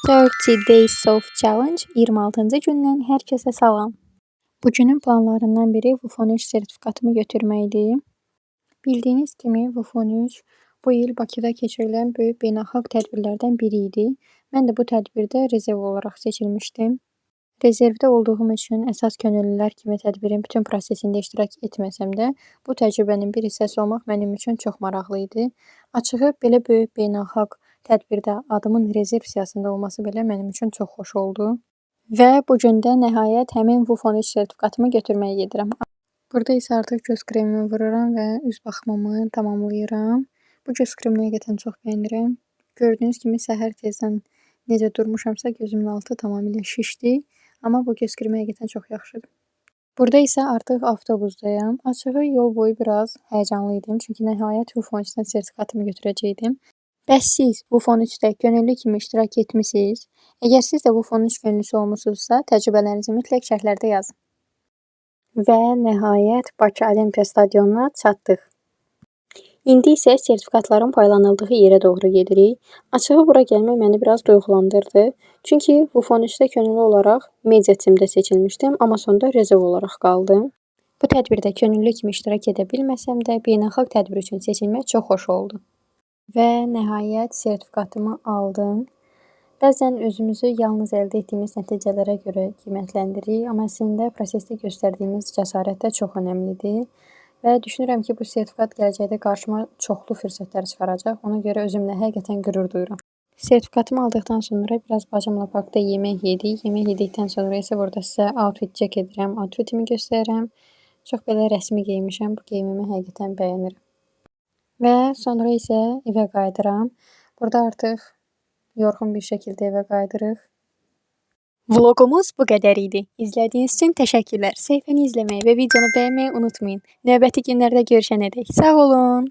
30 Days of Challenge 26-cı gündən hər kəsə salam. Bugünün planlarından biri Wufon 3 sertifikatımı götürməkdir. Bildiyiniz kimi Wufon 3 bu il Bakıda keçirilən böyük beynəlxalq tədbirlərdən biri idi. Mən də bu tədbirdə rezerv olaraq seçilmişdim. Rezervdə olduğum üçün əsas könüllülər kimi tədbirin bütün prosesində iştirak etməsəm də, bu təcrübənin bir hissəsi olmaq mənim üçün çox maraqlı idi. Açığı, belə böyük beynəlxalq tədbirdə adımın rezerv siyahısında olması belə mənim üçün çox xoş oldu. Və bu gün də nəhayət həmin Wufon 3 sertifikatımı götürməyə gedirəm. Burada isə artıq göz kremimi vururam və üz baxımımı tamamlayıram. Bu göz kremini həqiqətən çox bəyənirəm. Gördüyünüz kimi səhər tezdən necə durmuşamsa gözümün altı tamamilə şişdi. Amma bu göz kremi həqiqətən çox yaxşıdır. Burada isə artıq avtobusdayam. Açığı yol boyu biraz həyəcanlı idim. Çünki nəhayət Wufon 3-dən sertifikatımı götürəcəkdim. Bəs siz Wufon 3-də könüllü kimi iştirak etmisiniz? Əgər siz də Wufon 3 könüllüsü olmusunuzsa, təcrübələrinizi mütləq şərhlərdə yazın. Və nəhayət Bakı Olimpiya stadionuna çatdıq. İndi isə sertifikatların paylanıldığı yerə doğru gedirik. Açığı bura gəlmək məni biraz duyğulandırdı. Çünki Wufon 3-də könüllü olaraq media timdə seçilmişdim, amma sonda rezerv olaraq qaldım. Bu tədbirdə könüllü kimi iştirak edə bilməsəm də, beynəlxalq tədbir üçün seçilmək çox xoş oldu. Və nəhayət sertifikatımı aldım. Bəzən özümüzü yalnız əldə etdiyimiz nəticələrə görə qiymətləndiririk, amma əslində prosesdə göstərdiyimiz cəsarət də çox önəmlidir. Və düşünürəm ki, bu sertifikat gələcəkdə qarşıma çoxlu fürsətlər çıxaracaq. Ona görə özümlə həqiqətən qürur duyuram. Sertifikatımı aldıqdan sonra biraz bacımla parkda yemək yedik. Yemək yedikdən sonra isə burada sizə outfit check edirəm. Outfitimi göstərirəm. Çox belə rəsmi geyinmişəm. Bu geyimimi həqiqətən bəyənirəm. Və sonra isə evə qayıdıram. Burada artıq yorğun bir şəkildə evə qayıdırıq. Vlogumuz bu qədər idi. İzlədiyiniz üçün təşəkkürlər. Səhifəni izləməyi və videonu bəyənməyi unutmayın. Növbəti günlərdə görüşənədək sağ olun.